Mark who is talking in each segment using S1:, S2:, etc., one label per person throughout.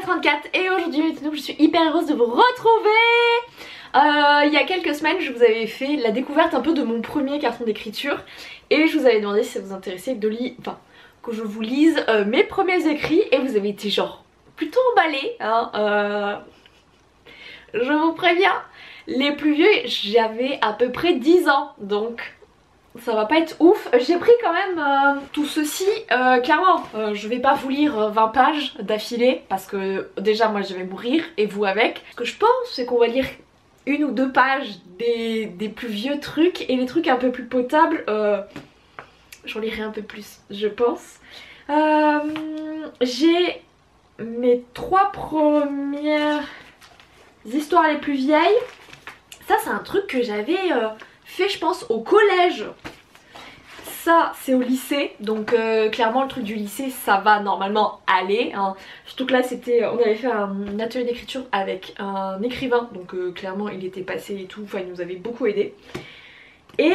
S1: 34 et aujourd'hui je suis hyper heureuse de vous retrouver. Il y a quelques semaines je vous avais fait la découverte un peu de mon premier carton d'écriture et je vous avais demandé si ça vous intéressait que je vous lise mes premiers écrits et vous avez été genre plutôt emballés hein, je vous préviens, les plus vieux j'avais à peu près 10 ans donc ça va pas être ouf. J'ai pris quand même tout ceci, clairement je vais pas vous lire 20 pages d'affilée parce que déjà moi je vais mourir et vous avec. Ce que je pense c'est qu'on va lire une ou deux pages des plus vieux trucs et les trucs un peu plus potables j'en lirai un peu plus je pense. J'ai mes 3 premières histoires les plus vieilles. Ça c'est un truc que j'avais fait je pense au collège. Ça c'est au lycée donc clairement le truc du lycée ça va normalement aller hein. Surtout que là c'était, on avait fait un atelier d'écriture avec un écrivain donc clairement il était passé et tout, enfin il nous avait beaucoup aidé. Et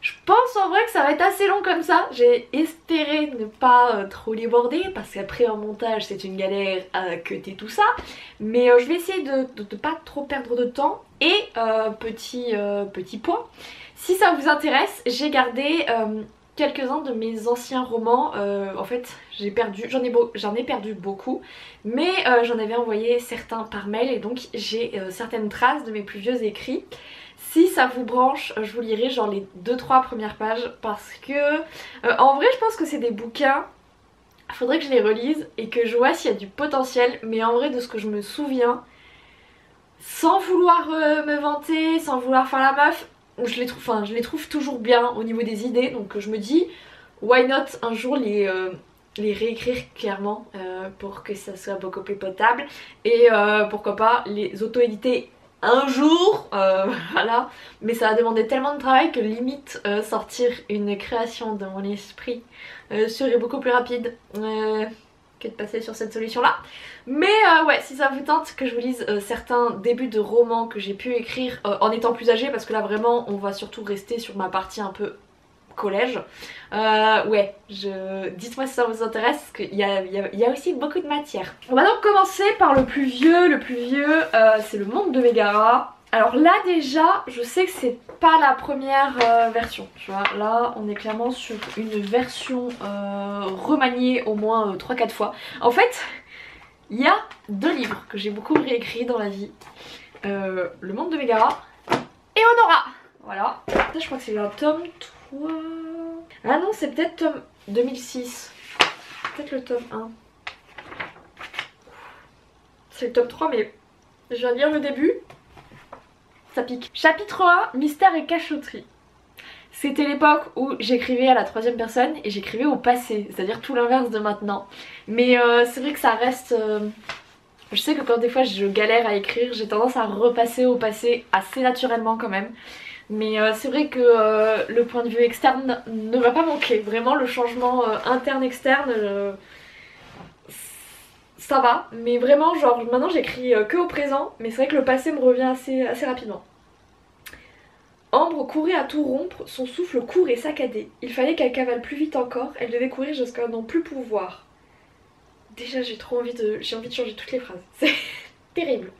S1: je pense en vrai que ça va être assez long comme ça. J'ai espéré ne pas trop les border parce qu'après en montage c'est une galère à cutter tout ça. Mais je vais essayer de pas trop perdre de temps. Et petit point, si ça vous intéresse, j'ai gardé quelques-uns de mes anciens romans. En fait j'en ai perdu beaucoup. Mais j'en avais envoyé certains par mail et donc j'ai certaines traces de mes plus vieux écrits. Si ça vous branche, je vous lirai genre les 2-3 premières pages parce que en vrai je pense que c'est des bouquins, il faudrait que je les relise et que je vois s'il y a du potentiel, mais en vrai de ce que je me souviens, sans vouloir me vanter, sans vouloir faire la meuf, je les trouve toujours bien au niveau des idées, donc je me dis why not un jour les réécrire clairement pour que ça soit beaucoup plus potable et pourquoi pas les auto-éditer un jour, voilà, mais ça a demandé tellement de travail que limite sortir une création de mon esprit serait beaucoup plus rapide que de passer sur cette solution là. Mais ouais, si ça vous tente que je vous lise certains débuts de romans que j'ai pu écrire en étant plus âgée, parce que là vraiment on va surtout rester sur ma partie un peu collège. Ouais, dites-moi si ça vous intéresse parce qu'il y a aussi beaucoup de matière. On va donc commencer par le plus vieux. Le plus vieux c'est Le Monde de Mégara. Alors là déjà je sais que c'est pas la première version, tu vois, là on est clairement sur une version remaniée au moins 3-4 fois. En fait il y a 2 livres que j'ai beaucoup réécrits dans la vie, Le Monde de Mégara et Honora. Voilà, ça je crois que c'est un tome 3... Ah non c'est peut-être tome 2006, peut-être le tome 1. C'est le tome 3 mais je viens de lire le début. Ça pique. Chapitre 1, Mystère et cachotterie. C'était l'époque où j'écrivais à la 3e personne et j'écrivais au passé, c'est-à-dire tout l'inverse de maintenant. Mais c'est vrai que ça reste... Je sais que quand des fois je galère à écrire, j'ai tendance à repasser au passé assez naturellement quand même. Mais c'est vrai que le point de vue externe ne va pas manquer. Vraiment le changement interne-externe... ça va, mais vraiment genre maintenant j'écris que au présent, mais c'est vrai que le passé me revient assez rapidement. Ambre courait à tout rompre, son souffle court et saccadé. Il fallait qu'elle cavale plus vite encore, elle devait courir jusqu'à n'en plus pouvoir. Déjà j'ai envie de changer toutes les phrases, c'est terrible.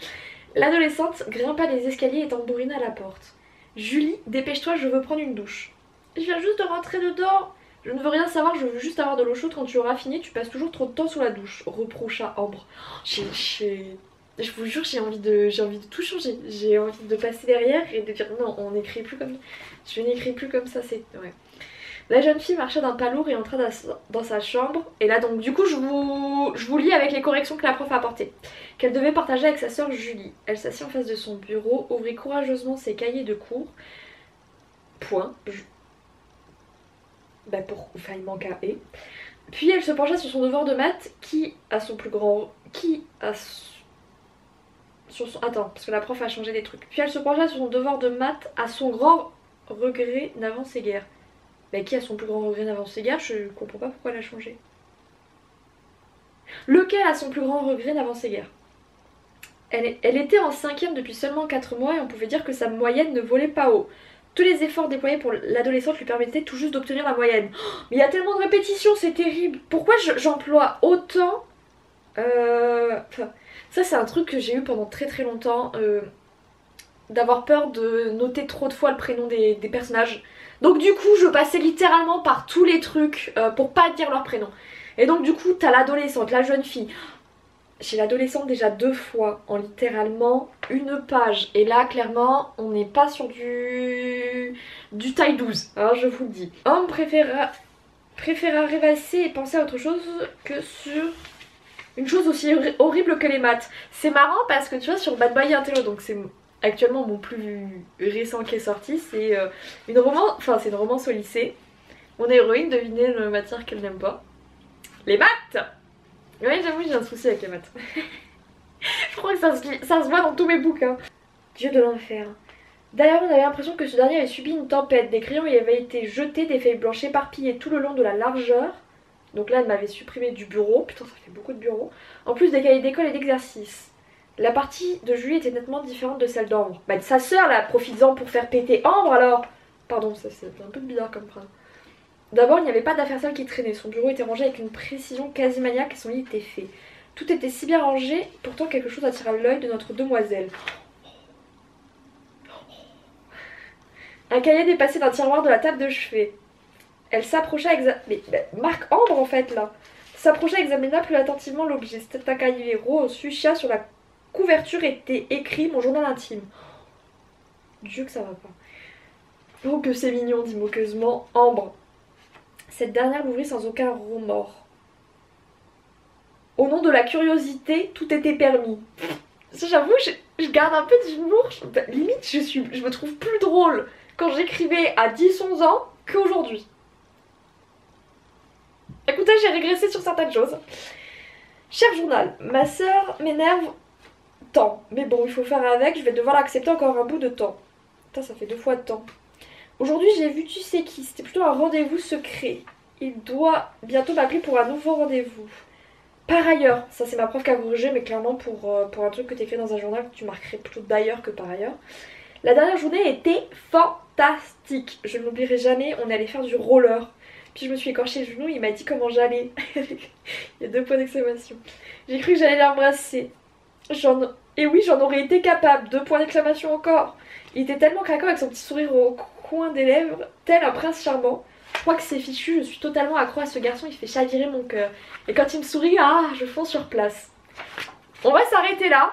S1: L'adolescente grimpa les escaliers et tambourina à la porte. Julie, dépêche-toi, je veux prendre une douche. Je viens juste de rentrer dedans. Je ne veux rien savoir, je veux juste avoir de l'eau chaude quand tu auras fini, tu passes toujours trop de temps sous la douche, reprocha Ambre. Je vous jure, j'ai envie de tout changer. J'ai envie de passer derrière et de dire non, on n'écrit plus comme... Je n'écris plus comme ça, c'est... Ouais. La jeune fille marcha d'un pas lourd et entra dans sa chambre. Et là donc du coup je vous lis avec les corrections que la prof a apportées. Qu'elle devait partager avec sa sœur Julie. Elle s'assit en face de son bureau, ouvrit courageusement ses cahiers de cours. Point. Enfin il manque un et. Puis elle se pencha sur son devoir de maths Attends, parce que la prof a changé des trucs. Puis elle se pencha sur son devoir de maths, à son grand regret n'avançait guère. Mais qui a son plus grand regret n'avançait guère, je comprends pas pourquoi elle a changé. Lequel a son plus grand regret n'avançait guère. Elle était en 5ème depuis seulement 4 mois et on pouvait dire que sa moyenne ne volait pas haut. Tous les efforts déployés pour l'adolescente lui permettaient tout juste d'obtenir la moyenne. Oh, mais il y a tellement de répétitions, c'est terrible. Pourquoi j'emploie autant Ça c'est un truc que j'ai eu pendant très très longtemps, d'avoir peur de noter trop de fois le prénom des personnages. Donc du coup je passais littéralement par tous les trucs pour pas dire leur prénom. Et donc du coup t'as l'adolescente, la jeune fille. J'ai l'adolescente déjà 2 fois en littéralement une page. Et là clairement on n'est pas sur du taille 12, hein, je vous le dis. Homme préféra rêvasser et penser à autre chose que sur une chose aussi horrible que les maths. C'est marrant parce que tu vois sur Bad Boy Intello, donc c'est actuellement mon plus récent qui est sorti, c'est une romance au lycée. Mon héroïne, devinez la matière qu'elle n'aime pas. Les maths. Oui, j'avoue, j'ai un souci avec les maths. Je crois que ça se voit dans tous mes bouquins. Dieu de l'enfer. D'ailleurs, on avait l'impression que ce dernier avait subi une tempête. Des crayons y avaient été jetés, des feuilles blanches éparpillées tout le long de la largeur. Donc là, elle m'avait supprimé du bureau. Putain, ça fait beaucoup de bureaux. En plus des cahiers d'école et d'exercices. La partie de Julie était nettement différente de celle d'Ambre. Bah, de sa sœur, là, profites-en pour faire péter Ambre alors. Pardon, ça c'est un peu bizarre comme phrase. D'abord, il n'y avait pas d'affaires sales qui traînaient. Son bureau était rangé avec une précision quasi maniaque et son lit était fait. Tout était si bien rangé, pourtant quelque chose attira l'œil de notre demoiselle. Un cahier dépassé d'un tiroir de la table de chevet. Elle s'approcha Marc Ambre en fait là. S'approcha, examina plus attentivement l'objet. C'était un cahier rose fuchsia, sur la couverture était écrit mon journal intime. Dieu que ça va pas. Oh que c'est mignon, dit moqueusement Ambre. Cette dernière l'ouvrit sans aucun remords. Au nom de la curiosité, tout était permis. J'avoue, je garde un peu d'humour. Limite, je me trouve plus drôle quand j'écrivais à 10-11 ans qu'aujourd'hui. Écoutez, j'ai régressé sur certaines choses. Cher journal, ma sœur m'énerve tant. Mais bon, il faut faire avec, je vais devoir l'accepter encore un bout de temps. Putain, ça fait 2 fois de temps. Aujourd'hui, j'ai vu tu sais qui, c'était plutôt un rendez-vous secret. Il doit bientôt m'appeler pour un nouveau rendez-vous. Par ailleurs, ça c'est ma prof qui a corrigé, mais clairement pour un truc que tu écris dans un journal, tu marquerais plutôt d'ailleurs que par ailleurs. La dernière journée était fantastique. Je ne l'oublierai jamais, on est allé faire du roller. Puis je me suis écorché le genou, il m'a dit comment j'allais. Il y a 2 points d'exclamation. J'ai cru que j'allais l'embrasser. Et oui, j'en aurais été capable. 2 points d'exclamation encore. Il était tellement craquant avec son petit sourire au coin des lèvres, tel un prince charmant. Je crois que c'est fichu, je suis totalement accro à ce garçon, il fait chavirer mon cœur. Et quand il me sourit, ah, je fonds sur place. On va s'arrêter là.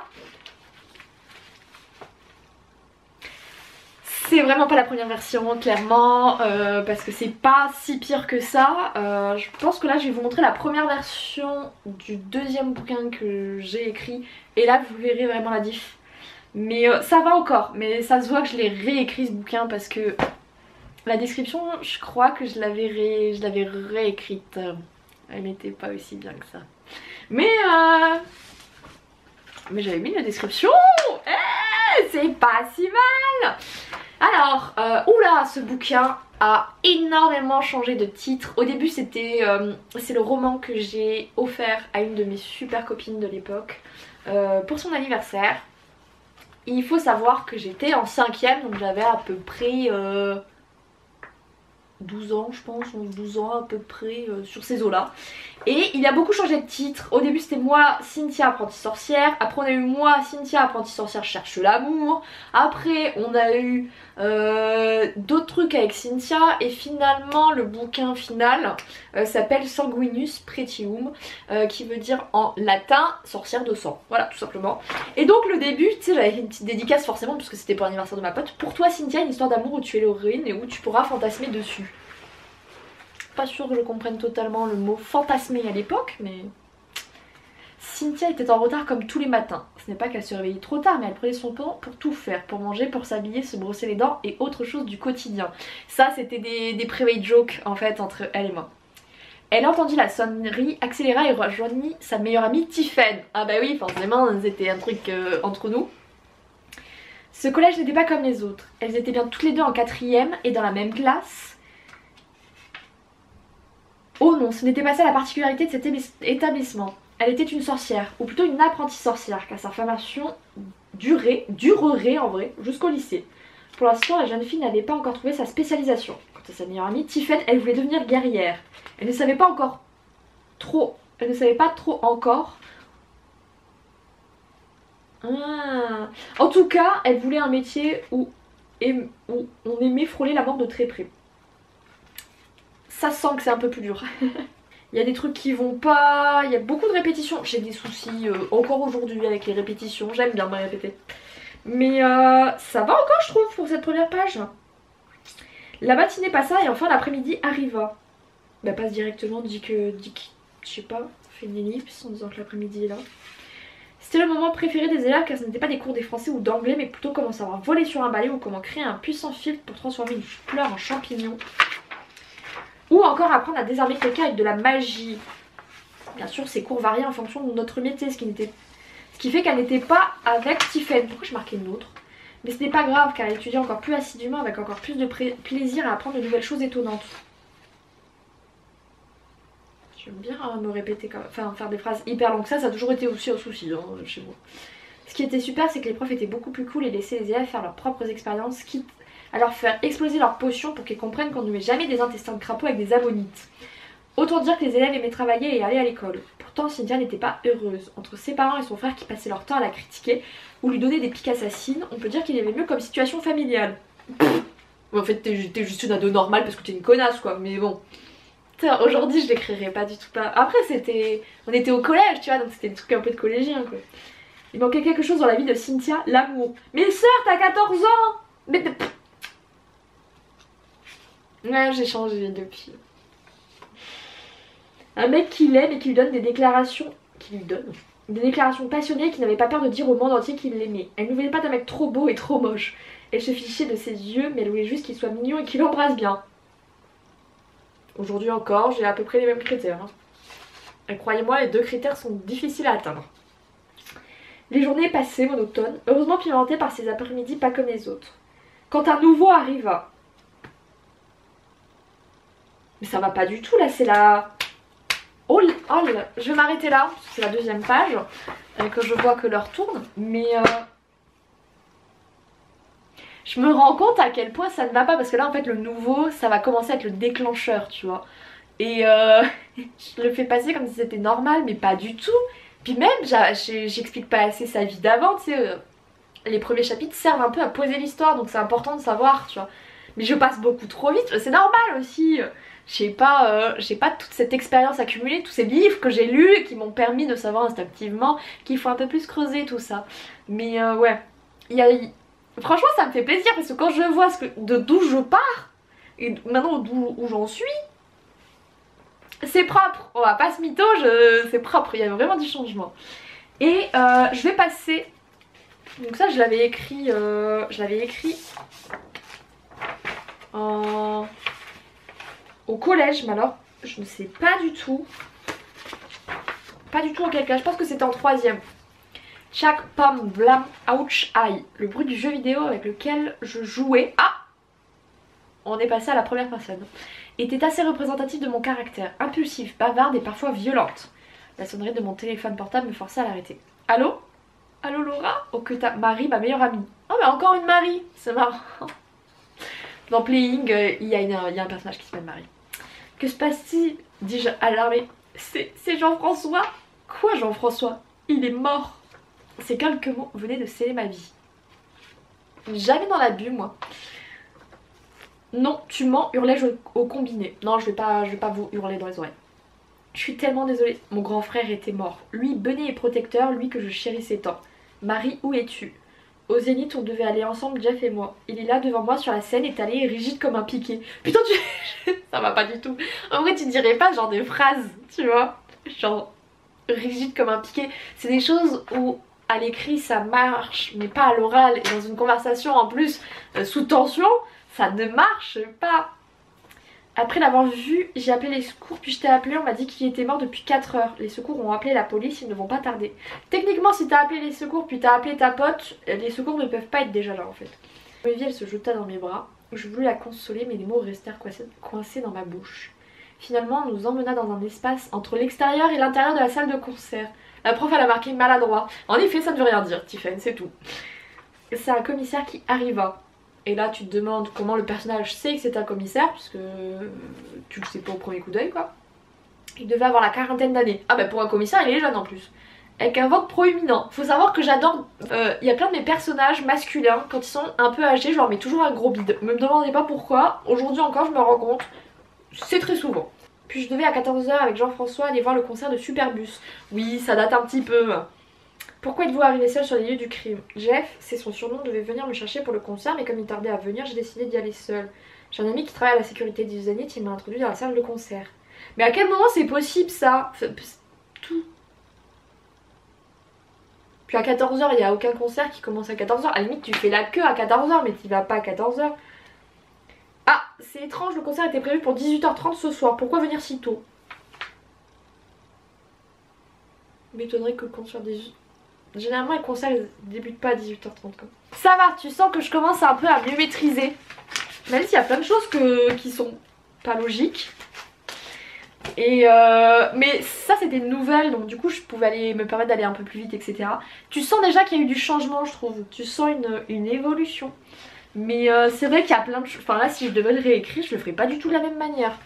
S1: C'est vraiment pas la première version, clairement, parce que c'est pas si pire que ça. Je pense que là, je vais vous montrer la première version du 2e bouquin que j'ai écrit. Et là, vous verrez vraiment la diff. Mais ça va encore, mais ça se voit que je l'ai réécrit ce bouquin parce que la description, je crois que je l'avais réécrite. Elle n'était pas aussi bien que ça. Mais j'avais mis la description. C'est pas si mal. Alors, oula, ce bouquin a énormément changé de titre. Au début c'est le roman que j'ai offert à une de mes super copines de l'époque pour son anniversaire. Il faut savoir que j'étais en 5e, donc j'avais à peu près 12 ans je pense, 12 ans à peu près, sur ces eaux là. Et il a beaucoup changé de titre. Au début c'était moi Cynthia apprentie sorcière, après on a eu moi Cynthia apprentie sorcière cherche l'amour, après on a eu d'autres trucs avec Cynthia, et finalement le bouquin final s'appelle Sanguinus Pretium, qui veut dire en latin sorcière de sang, voilà tout simplement. Et donc le début, tu sais, j'avais fait une petite dédicace forcément parce que c'était pour l'anniversaire de ma pote. Pour toi Cynthia, une histoire d'amour où tu es l'héroïne et où tu pourras fantasmer dessus. Pas sûr que je comprenne totalement le mot fantasmer à l'époque, mais Cynthia était en retard comme tous les matins. Ce n'est pas qu'elle se réveillait trop tard, mais elle prenait son temps pour tout faire, pour manger, pour s'habiller, se brosser les dents et autre chose du quotidien. Ça c'était des private jokes en fait entre elle et moi. Elle entendit la sonnerie, accéléra et rejoignit sa meilleure amie Tiffen. Ah bah oui, forcément c'était un truc entre nous. Ce collège n'était pas comme les autres. Elles étaient bien toutes les deux en 4e et dans la même classe. Oh non, ce n'était pas ça la particularité de cet établissement. Elle était une sorcière, ou plutôt une apprentie sorcière, car sa formation durerait en vrai jusqu'au lycée. Pour l'instant, la jeune fille n'avait pas encore trouvé sa spécialisation. Quant à sa meilleure amie, Tiffen, elle voulait devenir guerrière. Elle ne savait pas trop encore Ah. En tout cas, elle voulait un métier où on aimait frôler la mort de très près. Ça sent que c'est un peu plus dur. Il y a des trucs qui vont pas, il y a beaucoup de répétitions. J'ai des soucis encore aujourd'hui avec les répétitions, j'aime bien me répéter. Mais ça va encore je trouve pour cette première page. La matinée passa et enfin l'après-midi arriva. Bah passe directement, dit que je sais pas, fait une ellipse en disant que l'après-midi est là. C'était le moment préféré des élèves car ce n'était pas des cours des français ou d'anglais mais plutôt comment savoir voler sur un balai ou comment créer un puissant filtre pour transformer une fleur en champignon. Ou encore apprendre à désarmer quelqu'un avec de la magie. Bien sûr ces cours variaient en fonction de notre métier, ce qui fait qu'elle n'était pas avec Tiffen. Pourquoi je marquais une autre? Mais ce n'est pas grave car elle étudiait encore plus assidûment avec encore plus de plaisir à apprendre de nouvelles choses étonnantes. J'aime bien me répéter quand même, enfin faire des phrases hyper longues, ça a toujours été aussi un souci hein, chez moi. Ce qui était super c'est que les profs étaient beaucoup plus cool et laissaient les élèves faire leurs propres expériences, quitte à leur faire exploser leurs potions pour qu'ils comprennent qu'on ne met jamais des intestins de crapaud avec des ammonites. Autant dire que les élèves aimaient travailler et aller à l'école. Pourtant Cynthia n'était pas heureuse. Entre ses parents et son frère qui passaient leur temps à la critiquer ou lui donner des piques assassines, on peut dire qu'il aimait mieux comme situation familiale. En fait t'es juste une ado normale parce que t'es une connasse quoi, mais bon. Aujourd'hui je l'écrirais pas du tout pas. Après on était au collège tu vois, donc c'était des trucs un peu de collégien quoi. Il manquait quelque chose dans la vie de Cynthia, l'amour. Mais sœur t'as 14 ans. Mais... Ouais j'ai changé depuis. Un mec qui l'aime et qui lui donne des déclarations... Des déclarations passionnées qui n'avait pas peur de dire au monde entier qu'il l'aimait. Elle ne voulait pas d'un mec trop beau et trop moche. Elle se fichait de ses yeux mais elle voulait juste qu'il soit mignon et qu'il l'embrasse bien. Aujourd'hui encore, j'ai à peu près les mêmes critères. Hein. Et croyez-moi, les deux critères sont difficiles à atteindre. Les journées passaient monotones, heureusement pimentées par ces après-midi pas comme les autres. Quand un nouveau arriva... Mais ça va pas du tout là, c'est la... Oh, je vais m'arrêter là, c'est la deuxième page, que je vois que l'heure tourne, mais... Je me rends compte à quel point ça ne va pas parce que là en fait le nouveau ça va commencer à être le déclencheur tu vois. Et je le fais passer comme si c'était normal mais pas du tout. Puis même j'explique pas assez sa vie d'avant tu sais. Les premiers chapitres servent un peu à poser l'histoire donc c'est important de savoir tu vois. Mais je passe beaucoup trop vite, c'est normal aussi. J'ai pas toute cette expérience accumulée, tous ces livres que j'ai lus qui m'ont permis de savoir instinctivement qu'il faut un peu plus creuser tout ça. Mais ouais, franchement ça me fait plaisir parce que quand je vois d'où je pars et maintenant où j'en suis, c'est propre, on va pas se mytho, c'est propre, il y a vraiment du changement. Et je vais passer, donc ça je l'avais écrit au collège, mais alors je ne sais pas du tout en quel cas, je pense que c'était en troisième. Chaque pam blam ouch aïe, le bruit du jeu vidéo avec lequel je jouais, on est passé à la première personne, était assez représentatif de mon caractère, impulsif, bavarde et parfois violente. La sonnerie de mon téléphone portable me forçait à l'arrêter. Allô? Allô Laura? Oh que t'as... Marie, ma meilleure amie. Oh mais encore une Marie, c'est marrant. Dans Playing, il y a un personnage qui s'appelle Marie. Que se passe-t-il? Dis-je alarmée. C'est Jean-François? Quoi Jean-François? Il est mort. Ces quelques mots venaient de sceller ma vie. Jamais dans l'abus moi. Non, tu mens, hurlai-je au combiné. Non, je vais pas vous hurler dans les oreilles. Je suis tellement désolée. Mon grand frère était mort. Lui, béni et protecteur, lui que je chérissais tant. Marie, où es-tu? Au Zénith, on devait aller ensemble, Jeff et moi. Il est là devant moi sur la scène, étalé et rigide comme un piquet. Putain, ça va pas du tout. En vrai, tu dirais pas genre des phrases, tu vois? Genre rigide comme un piquet. C'est des choses où à l'écrit ça marche, mais pas à l'oral. Et dans une conversation en plus sous tension, ça ne marche pas. Après l'avoir vu, j'ai appelé les secours, puis je t'ai appelé, on m'a dit qu'il était mort depuis 4 heures. Les secours ont appelé la police, ils ne vont pas tarder. Techniquement, si t'as appelé les secours, puis t'as appelé ta pote, les secours ne peuvent pas être déjà là en fait. Olivier, elle se jeta dans mes bras. Je voulus la consoler, mais les mots restèrent coincés dans ma bouche. Finalement, on nous emmena dans un espace entre l'extérieur et l'intérieur de la salle de concert. La prof, elle a marqué maladroit. En effet, ça ne veut rien dire, Tiffen, c'est tout. C'est un commissaire qui arriva. Et là tu te demandes comment le personnage sait que c'est un commissaire, puisque tu le sais pas au premier coup d'œil quoi. Il devait avoir la quarantaine d'années. Ah bah pour un commissaire il est jeune en plus. avec un ventre proéminent. Faut savoir que j'adore, y a plein de mes personnages masculins, quand ils sont un peu âgés, je leur mets toujours un gros bide. Me demandez pas pourquoi, aujourd'hui encore je me rends compte, c'est très souvent. Puis je devais à 14 h avec Jean-François aller voir le concert de Superbus. Oui, ça date un petit peu. Pourquoi êtes-vous arrivé seul sur les lieux du crime? Jeff, c'est son surnom, devait venir me chercher pour le concert, mais comme il tardait à venir, j'ai décidé d'y aller seul. J'ai un ami qui travaille à la sécurité des Zénith, il m'a introduit dans la salle de concert. Mais à quel moment c'est possible ça? Tout. Puis à 14 h, il n'y a aucun concert qui commence à 14 h. À la limite, tu fais la queue à 14 h, mais tu vas pas à 14 h. Ah, c'est étrange, le concert était prévu pour 18 h 30 ce soir. Pourquoi venir si tôt? M'étonnerait que le concert des... Généralement, les concerts ils débutent pas à 18 h 30 quoi. Ça va, tu sens que je commence un peu à mieux maîtriser. Même s'il y a plein de choses qui sont pas logiques. Et mais ça c'était une nouvelle, donc du coup je pouvais me permettre d'aller un peu plus vite, etc. Tu sens déjà qu'il y a eu du changement, je trouve. Tu sens une évolution. Mais c'est vrai qu'il y a plein de choses. Enfin là, si je devais le réécrire, je le ferais pas du tout de la même manière.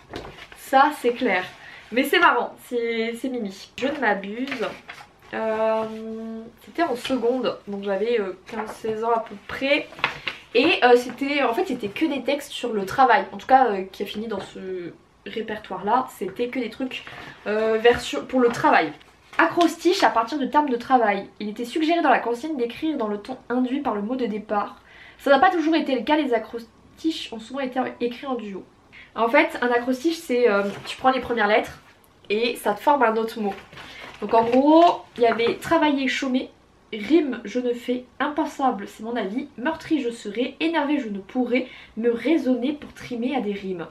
S1: Ça c'est clair. Mais c'est marrant, c'est mimi. Je ne m'abuse. C'était en seconde, donc j'avais 15-16 ans à peu près. Et c'était en fait c'était que des textes sur le travail. En tout cas qui a fini dans ce répertoire là, c'était que des trucs pour le travail. Acrostiche à partir de termes de travail. Il était suggéré dans la consigne d'écrire dans le ton induit par le mot de départ. Ça n'a pas toujours été le cas, les acrostiches ont souvent été écrits en duo. En fait un acrostiche c'est tu prends les premières lettres et ça te forme un autre mot. Donc en gros il y avait travailler, chômer, rime je ne fais, impassable c'est mon avis, meurtri je serai, énervé je ne pourrai, me raisonner pour trimer à des rimes.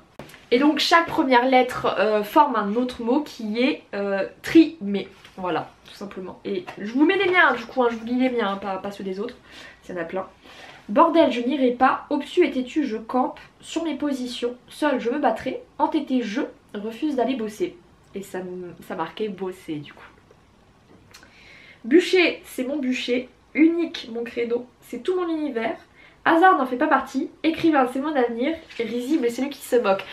S1: Et donc chaque première lettre forme un autre mot qui est trimé. Voilà, tout simplement. Et je vous mets les miens du coup, hein, je vous lis les miens, hein, pas ceux des autres, il y en a plein. Bordel je n'irai pas, obtus et têtu je campe, sur mes positions, seul je me battrai, entêté je refuse d'aller bosser. Et ça marquait bosser du coup. Bûcher c'est mon bûcher, unique mon credo, c'est tout mon univers, hasard n'en fait pas partie, écrivain c'est mon avenir, risible c'est lui qui se moque.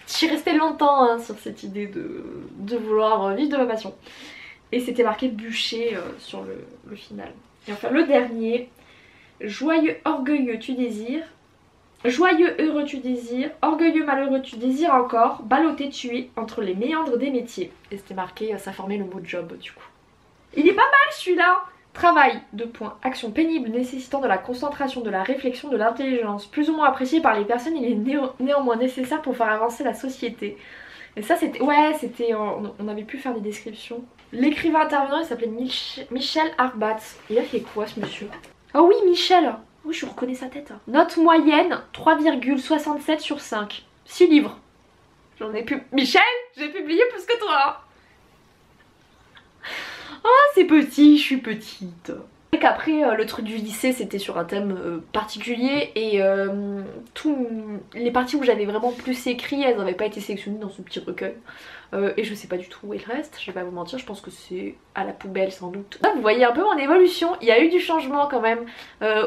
S1: J'y restais longtemps hein, sur cette idée de vouloir vivre de ma passion. Et c'était marqué bûcher sur le final. Et enfin le dernier, joyeux orgueilleux tu désires, joyeux heureux tu désires, orgueilleux malheureux tu désires encore, ballotté tu es entre les méandres des métiers. Et c'était marqué, ça formait le mot job du coup. Il est pas mal celui-là. Travail, action pénible nécessitant de la concentration, de la réflexion, de l'intelligence, plus ou moins apprécié par les personnes, il est néanmoins nécessaire pour faire avancer la société. Et ça c'était, ouais c'était, on avait pu faire des descriptions. L'écrivain intervenant il s'appelait Michel Arbatz. Il a fait quoi ce monsieur? Oh oui Michel. Oui je reconnais sa tête. Note moyenne 3,67 sur 5. 6 livres. J'en ai pu... Michel, j'ai publié plus que toi. Oh c'est petit, je suis petite. Et qu'après le truc du lycée c'était sur un thème particulier et tous les parties où j'avais vraiment plus écrit elles n'avaient pas été sélectionnées dans ce petit recueil. Et je sais pas du tout où est le reste, je vais pas vous mentir, je pense que c'est à la poubelle sans doute. Vous voyez un peu mon évolution, il y a eu du changement quand même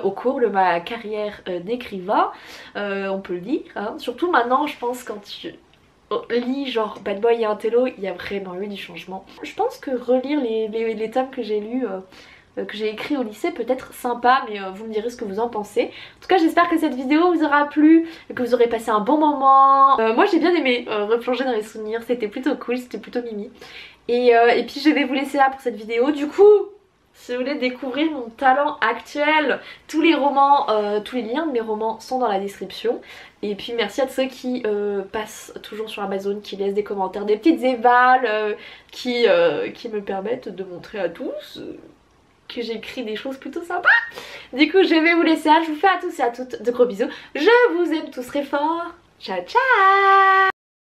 S1: au cours de ma carrière d'écrivain, on peut le dire, hein. Surtout maintenant je pense quand je lis genre Bad Boy et Intello, il y a vraiment eu du changement. Je pense que relire les tomes que j'ai lus, que j'ai écrit au lycée peut être sympa, mais vous me direz ce que vous en pensez. En tout cas j'espère que cette vidéo vous aura plu, que vous aurez passé un bon moment. Moi j'ai bien aimé replonger dans les souvenirs, c'était plutôt cool, c'était plutôt mimi. Et puis je vais vous laisser là pour cette vidéo. Du coup, si vous voulez découvrir mon talent actuel, tous les romans, tous les liens de mes romans sont dans la description. Et puis merci à ceux qui passent toujours sur Amazon, qui laissent des commentaires, des petites évals, qui me permettent de montrer à tous que j'écris des choses plutôt sympas. Du coup je vais vous laisser là, je vous fais à tous et à toutes de gros bisous. Je vous aime tous très fort. Ciao ciao.